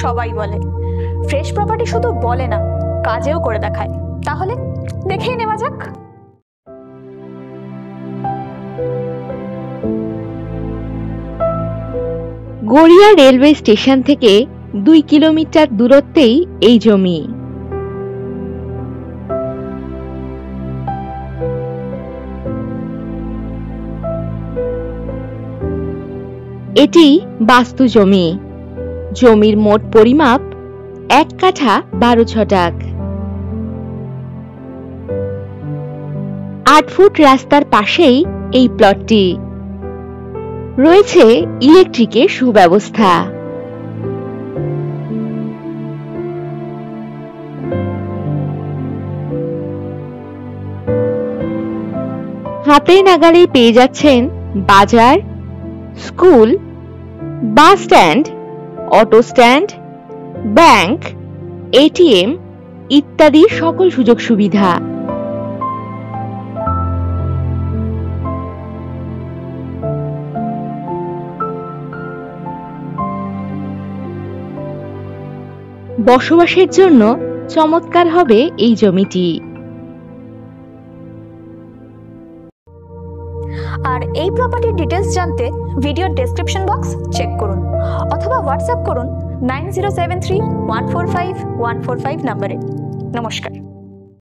সবাই বলে। Fresh property শুধু বলে না, কাজেও করে দেখায়। তাহলে দেখেই নেওয়া যাক। গড়িয়া রেলওয়ে স্টেশন থেকে 2 কিলোমিটার দূরত্বেই এই জমি। এটি বাস্তু জমি। জমির মোট পরিমাপ 1 কাঠা 12 ছটাক। 8 ফুট রাস্তার পাশেই এই প্লটটি। রয়েছে ইলেকট্রিকের সুব্যবস্থা। হাতের নাগালেই পেয়ে যাচ্ছেন বাজার, school, bus stand, auto stand, bank, ATM ইত্যাদি সকল সুযোগ সুবিধা। বসবাসের জন্য চমৎকার হবে এই জমিটি। আর এই প্রপার্টির ডিটেলস জানতে ভিডিওর ডেসক্রিপশন বক্স চেক করুন অথবা হোয়াটসঅ্যাপ করুন 9073145145 নম্বরে। নমস্কার।